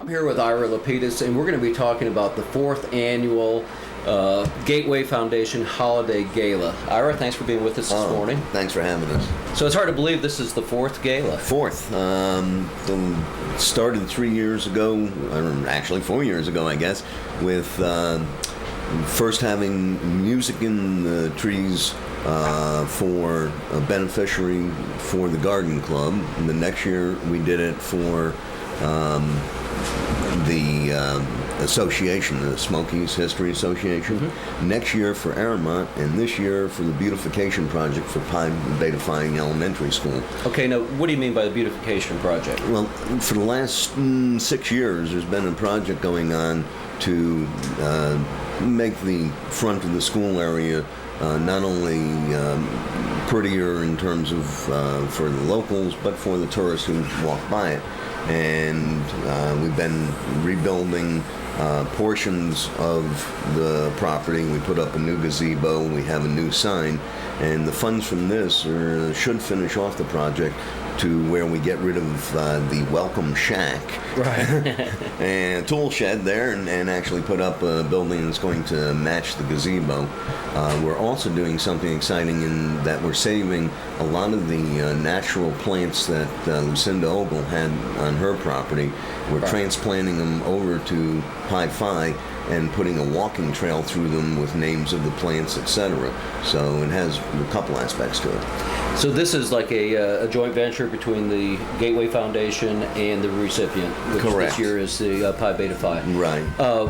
I'm here with Ira Lapidus, and we're going to be talking about the 4th annual Gateway Foundation Holiday Gala. Ira, thanks for being with us this morning. Thanks for having us. So it's hard to believe this is the 4th gala. Fourth. Started 3 years ago, or actually 4 years ago, I guess, with first having music in the trees for a beneficiary for the Garden Club. And the next year we did it for the association, the Smokies History Association. Mm-hmm. Next year for Aramont, and this year for the beautification project for Pi Beta Phi Elementary School. Okay, now what do you mean by the beautification project? Well, for the last 6 years, there's been a project going on to make the front of the school area not only prettier in terms of for the locals, but for the tourists who walk by it. And we've been rebuilding portions of the property. We put up a new gazebo, we have a new sign, and the funds from this should finish off the project to where we get rid of the welcome shack, right, and tool shed there, and actually put up a building that's going to match the gazebo. We're also doing something exciting in that we're saving a lot of the natural plants that Lucinda Ogle had on her property. We're right. transplanting them over to Pi Phi and putting a walking trail through them with names of the plants, etc. So it has a couple aspects to it. So this is like a joint venture between the Gateway Foundation and the recipient, which Correct. This year is the Pi Beta Phi. Right.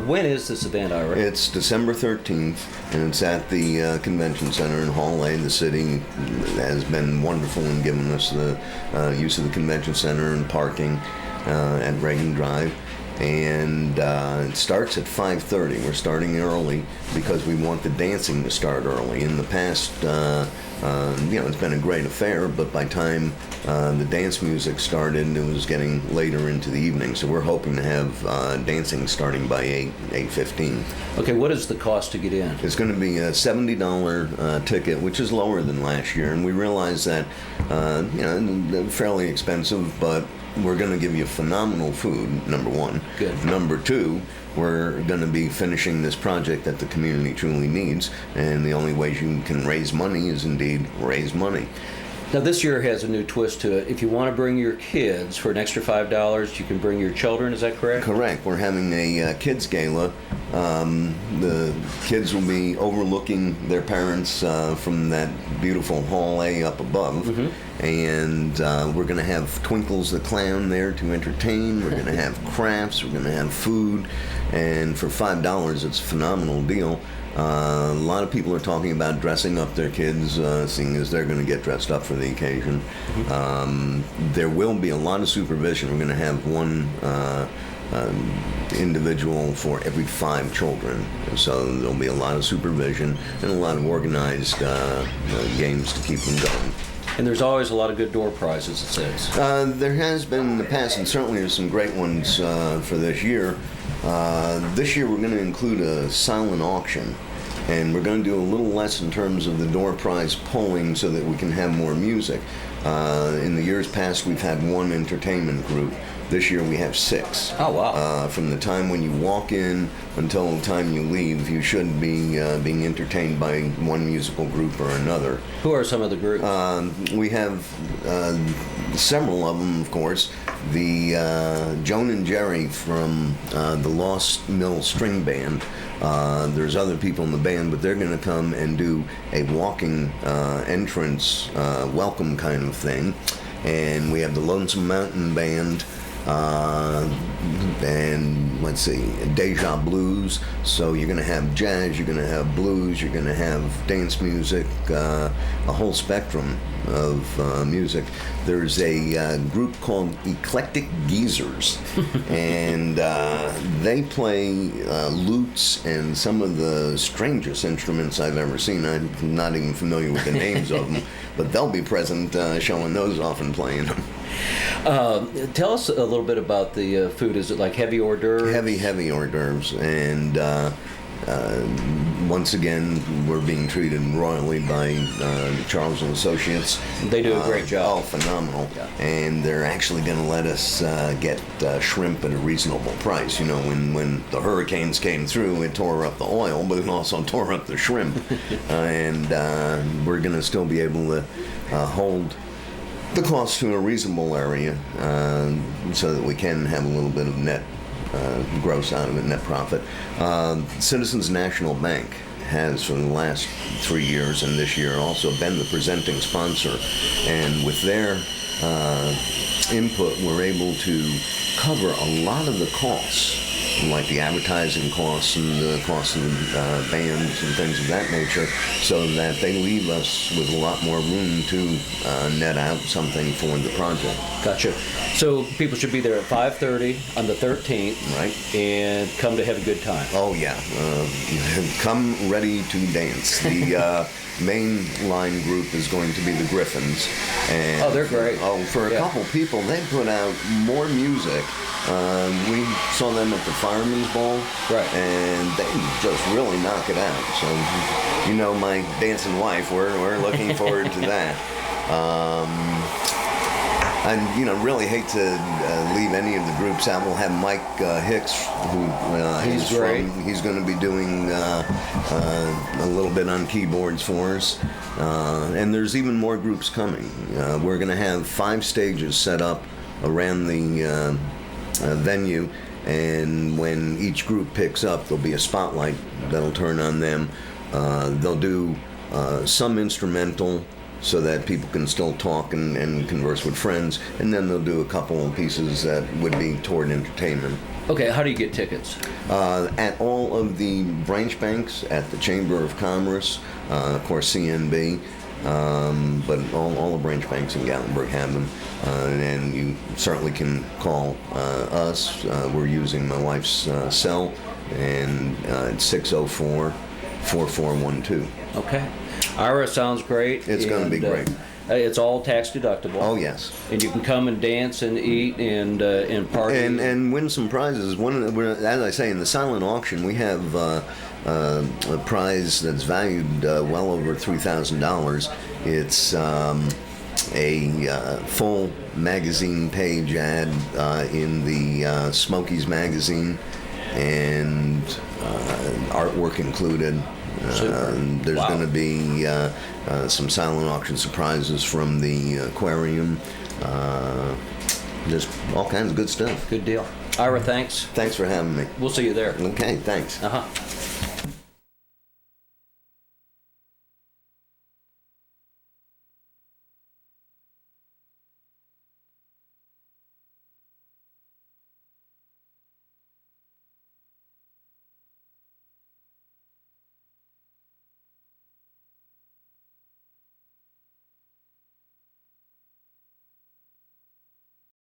When is this event, Ira? It's December 13th, and it's at the Convention Center in Hall A. The city has been wonderful in giving us the use of the Convention Center and parking at Reagan Drive. And it starts at 5:30. We're starting early because we want the dancing to start early. In the past, it's been a great affair, but by the time the dance music started, it was getting later into the evening. So we're hoping to have dancing starting by 8:15. Okay, what is the cost to get in? It's going to be a $70 ticket, which is lower than last year, and we realize that fairly expensive, but we're going to give you phenomenal food, number one. Good. Number two, we're going to be finishing this project that the community truly needs, and the only way you can raise money is indeed raise money. Now this year has a new twist to it. If you want to bring your kids for an extra $5, you can bring your children, is that correct? Correct. We're having a kids gala. The kids will be overlooking their parents from that beautiful Hall A up above. Mm-hmm. And we're going to have Twinkles the Clown there to entertain. We're going to have crafts. We're going to have food. And for $5, it's a phenomenal deal. A lot of people are talking about dressing up their kids, seeing as they're going to get dressed up for the occasion. Mm-hmm. There will be a lot of supervision. We're going to have one individual for every 5 children. So there'll be a lot of supervision and a lot of organized games to keep them going. And there's always a lot of good door prizes, it says. There has been in the past, and certainly there's some great ones for this year. This year we're going to include a silent auction, and we're going to do a little less in terms of the door prize polling so that we can have more music. In the years past, we've had one entertainment group. This year we have 6. Oh, wow. From the time when you walk in until the time you leave, you should be being entertained by one musical group or another. Who are some of the groups? We have several of them, of course. The Joan and Jerry from the Lost Mill String Band. There's other people in the band, but they're going to come and do a walking entrance welcome kind of thing. And we have the Lonesome Mountain Band. And let's see, Deja Blues. So you're going to have jazz, you're going to have blues, you're going to have dance music, a whole spectrum of music. There's a group called Eclectic Geezers, and they play lutes and some of the strangest instruments I've ever seen. I'm not even familiar with the names of them, but they'll be present showing those off and playing them. Tell us a little bit about the food. Is it like heavy hors d'oeuvres? Heavy hors d'oeuvres, and Once again, we're being treated royally by Charles and Associates. They do a great job. Oh, phenomenal! Yeah. And they're actually going to let us get shrimp at a reasonable price. You know, when the hurricanes came through, it tore up the oil, but it also tore up the shrimp. And we're going to still be able to hold the cost to a reasonable area, so that we can have a little bit of net gross out of it, net profit. Citizens National Bank has, for the last 3 years and this year, also been the presenting sponsor, and with their input, we're able to cover a lot of the costs, like the advertising costs and the costs of the bands and things of that nature, so that they leave us with a lot more room to net out something for the project. Gotcha. So people should be there at 5:30 on the 13th, Right. and come to have a good time. Oh yeah, come ready to dance. The main line group is going to be the Griffins. And Oh, they're great. Oh, for a Yeah. couple people, they put out more music. We saw them at the Fireman's Ball, Right. and they just really knock it out. So, you know, my dancing wife, we're looking forward to that. I, really hate to leave any of the groups out. We'll have Mike Hicks, who He's is great. He's going to be doing a little bit on keyboards for us. And there's even more groups coming. We're going to have 5 stages set up around the venue, and when each group picks up, there'll be a spotlight that'll turn on them. They'll do some instrumental, so that people can still talk and converse with friends, and then they'll do a couple of pieces that would be toward entertainment. Okay, how do you get tickets? At all of the branch banks, at the Chamber of Commerce, of course CNB, but all the branch banks in Gatlinburg have them, and you certainly can call us. We're using my wife's cell, and it's 604-4412. Okay. Ira, sounds great. It's gonna be great. It's all tax deductible. Oh yes. And you can come and dance and eat and party. And win some prizes. As I say, in the silent auction, we have a prize that's valued well over $3,000. It's a full magazine page ad in the Smokies magazine, and artwork included. Super. There's Wow. going to be some silent auction surprises from the aquarium. Just all kinds of good stuff. Good deal. Ira, thanks. Thanks for having me. We'll see you there. Okay, thanks. Uh-huh.